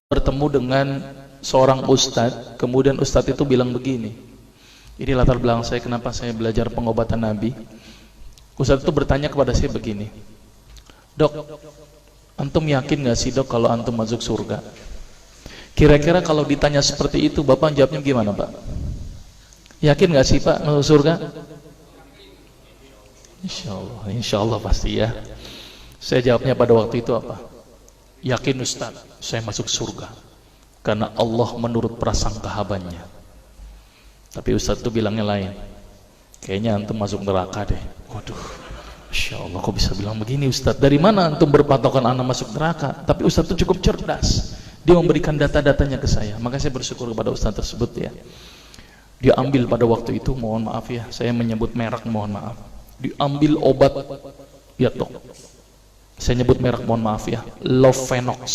bertemu dengan seorang ustadz, kemudian ustadz itu bilang begini. Ini latar belakang saya kenapa saya belajar pengobatan Nabi. Ustadz itu bertanya kepada saya begini, "Dok, antum yakin gak sih dok kalau antum masuk surga?" Kira-kira kalau ditanya seperti itu, Bapak jawabnya gimana Pak? Yakin gak sih Pak masuk surga? Insya Allah pasti ya. Saya jawabnya pada waktu itu apa? Yakin Ustaz, saya masuk surga karena Allah menurut prasangka hambanya. Tapi Ustaz itu bilangnya lain. Kayaknya antum masuk neraka deh. Waduh, Masya Allah kok bisa bilang begini Ustaz? Dari mana antum berpatokan anak masuk neraka? Tapi Ustaz itu cukup cerdas. Dia memberikan data-datanya ke saya. Maka saya bersyukur kepada Ustaz tersebut ya. Dia ambil pada waktu itu, mohon maaf ya, saya menyebut merek, mohon maaf. Diambil obat, ya dok. Saya nyebut merek, mohon maaf ya, Lovenox.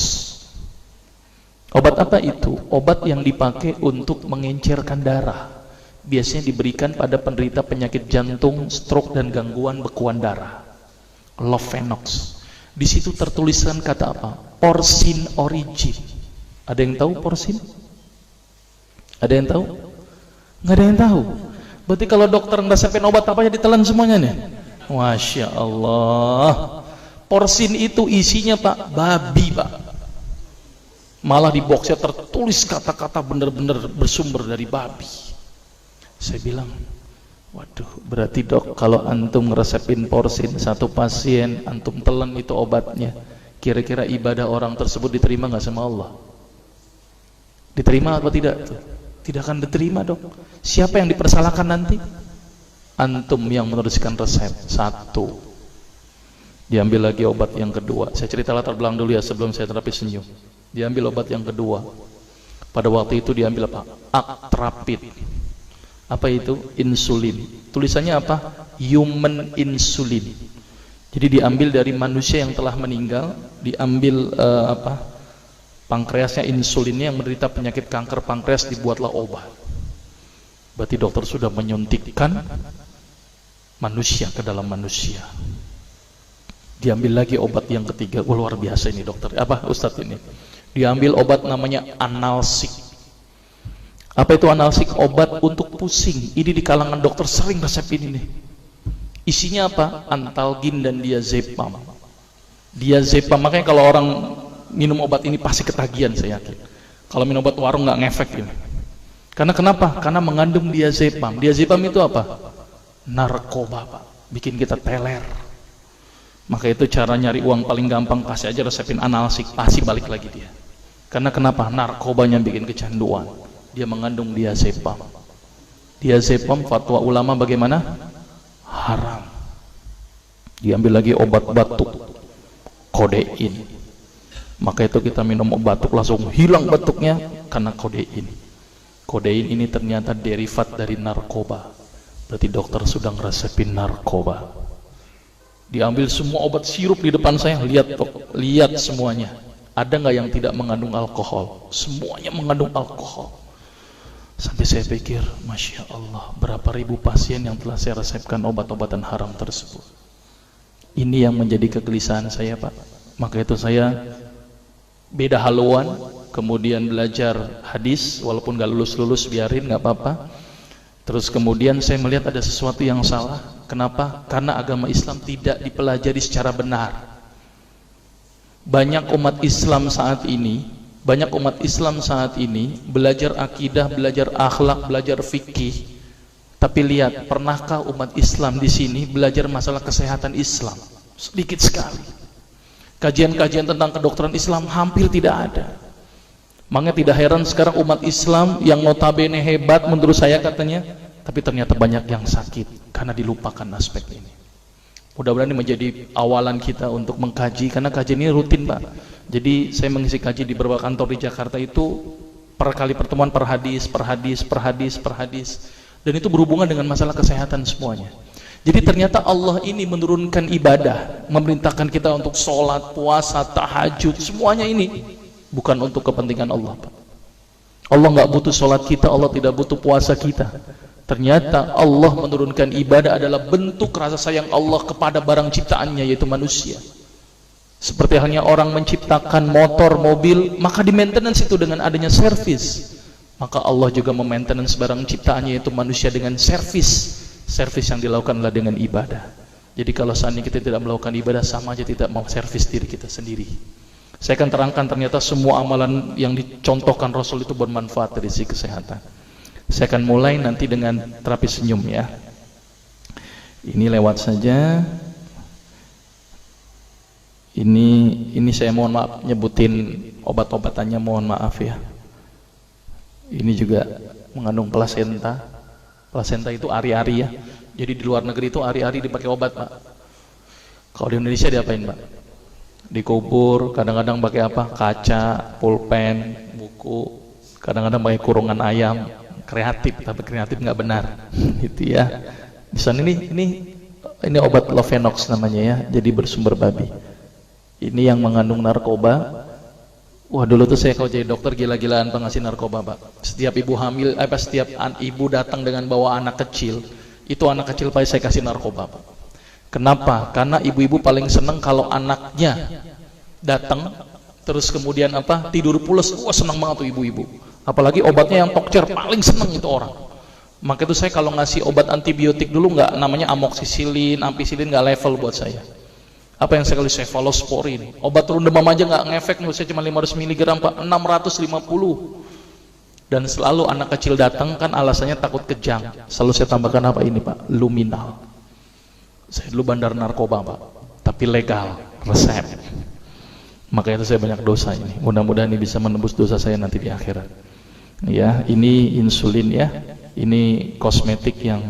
Obat apa itu? Obat yang dipakai untuk mengencerkan darah. Biasanya diberikan pada penderita penyakit jantung, stroke dan gangguan bekuan darah. Lovenox. Di situ tertuliskan kata apa? Porsin origin. Ada yang tahu porsin? Ada yang tahu? Nggak ada yang tahu. Berarti kalau dokter ngeresepin obat apa ya ditelan semuanya nih. Masya Allah. Porsin itu isinya Pak, babi Pak. Malah di boxnya tertulis kata-kata benar-benar bersumber dari babi. Saya bilang, waduh, berarti dok kalau antum ngeresepin porsin satu pasien, antum telan itu obatnya, kira-kira ibadah orang tersebut diterima nggak sama Allah? Diterima atau tidak? Tidak akan diterima dok. Siapa yang dipersalahkan nanti? Antum yang menuliskan resep. Satu. Diambil lagi obat yang kedua. Saya cerita latar belakang dulu ya sebelum saya terapi senyum. Diambil obat yang kedua. Pada waktu itu diambil apa? Atrapid. Apa itu? Insulin. Tulisannya apa? Human insulin. Jadi diambil dari manusia yang telah meninggal. Diambil pankreasnya, insulinnya, yang menderita penyakit kanker pankreas, dibuatlah obat. Berarti dokter sudah menyuntikkan manusia ke dalam manusia. Diambil lagi obat yang ketiga. Luar biasa ini dokter. Apa Ustadz ini? Diambil obat namanya analsik. Apa itu analsik? Obat untuk pusing. Ini di kalangan dokter sering resep ini nih. Isinya apa? Antalgin dan diazepam. Diazepam, makanya kalau orang minum obat ini pasti ketagihan, saya yakin. Kalau minum obat warung nggak ngefek ini. Karena kenapa? Karena mengandung diazepam. Diazepam itu apa? Narkoba Pak. Bikin kita teler. Maka itu cara nyari uang paling gampang, kasih aja resepin analsik, pasti balik lagi dia. Karena kenapa? Narkobanya bikin kecanduan. Dia mengandung diazepam. Diazepam fatwa ulama bagaimana? Haram. Diambil lagi obat batuk, kodein. Maka itu kita minum obat batuk langsung hilang batuknya karena kodein. Kodein ini ternyata derivat dari narkoba. Berarti dokter sudah ngeresepin narkoba. Diambil semua obat sirup di depan saya, lihat dok, lihat semuanya. Ada nggak yang tidak mengandung alkohol? Semuanya mengandung alkohol. Sampai saya pikir, Masya Allah, berapa ribu pasien yang telah saya resepkan obat-obatan haram tersebut. Ini yang menjadi kegelisahan saya Pak. Maka itu saya beda haluan, kemudian belajar hadis, walaupun gak lulus-lulus biarin, gak apa-apa. Terus kemudian saya melihat ada sesuatu yang salah. Kenapa? Karena agama Islam tidak dipelajari secara benar. Banyak umat Islam saat ini belajar akidah, belajar akhlak, belajar fikih. Tapi lihat, pernahkah umat Islam di sini belajar masalah kesehatan Islam? Sedikit sekali. Kajian-kajian tentang kedokteran Islam hampir tidak ada. Makanya tidak heran sekarang umat Islam yang notabene hebat menurut saya katanya, tapi ternyata banyak yang sakit karena dilupakan aspek ini. Mudah-mudahan ini menjadi awalan kita untuk mengkaji, karena kajian ini rutin Pak. Jadi saya mengisi kaji di beberapa kantor di Jakarta itu per kali pertemuan, per hadis. Dan itu berhubungan dengan masalah kesehatan semuanya. Jadi ternyata Allah ini menurunkan ibadah, memerintahkan kita untuk sholat, puasa, tahajud, semuanya ini bukan untuk kepentingan Allah Pak. Allah nggak butuh sholat kita, Allah tidak butuh puasa kita. Ternyata Allah menurunkan ibadah adalah bentuk rasa sayang Allah kepada barang ciptaannya, yaitu manusia. Seperti halnya orang menciptakan motor, mobil, maka di maintenance itu dengan adanya servis. Maka Allah juga memaintenance barang ciptaannya, yaitu manusia, dengan servis. Servis yang dilakukan adalah dengan ibadah. Jadi kalau seandainya kita tidak melakukan ibadah, sama aja tidak mau servis diri kita sendiri. Saya akan terangkan ternyata semua amalan yang dicontohkan Rasul itu bermanfaat dari sisi kesehatan. Saya akan mulai nanti dengan terapi senyum ya. Ini lewat saja. Ini saya mohon maaf nyebutin obat-obatannya, mohon maaf ya. Ini juga mengandung plasenta. Plasenta itu ari-ari ya. Jadi di luar negeri itu ari-ari dipakai obat, Pak. Kalau di Indonesia diapain, Pak? Dikubur, kadang-kadang pakai apa? Kaca, pulpen, buku, kadang-kadang pakai kurungan ayam. Kreatif, tapi kreatif nggak benar. Gitu ya. Di sana ini obat Lovenox namanya ya. Jadi bersumber babi. Ini yang mengandung narkoba. Wah, dulu tuh saya kalau jadi dokter gila-gilaan pengasih narkoba, Pak. Setiap ibu hamil, setiap ibu datang dengan bawa anak kecil, itu anak kecil Pak saya kasih narkoba, Pak. Kenapa? Karena ibu-ibu paling seneng kalau anaknya datang terus kemudian tidur pules. Wah, seneng banget tuh ibu-ibu. Apalagi obatnya yang tokcer, paling seneng itu orang. Maka itu saya kalau ngasih obat antibiotik dulu nggak namanya amoksisilin, ampicillin, nggak level buat saya. Apa yang saya kasih? Cefalosporin. Obat turun demam aja nggak ngefek nih, saya cuma 500 mg, Pak, 650. Dan selalu anak kecil datang kan alasannya takut kejang. Selalu saya tambahkan apa ini, Pak? Luminal. Saya dulu bandar narkoba, Pak, tapi legal, resep. Makanya itu saya banyak dosa ini. Mudah-mudahan ini bisa menembus dosa saya nanti di akhirat. Ya, ini insulin ya. Ini kosmetik yang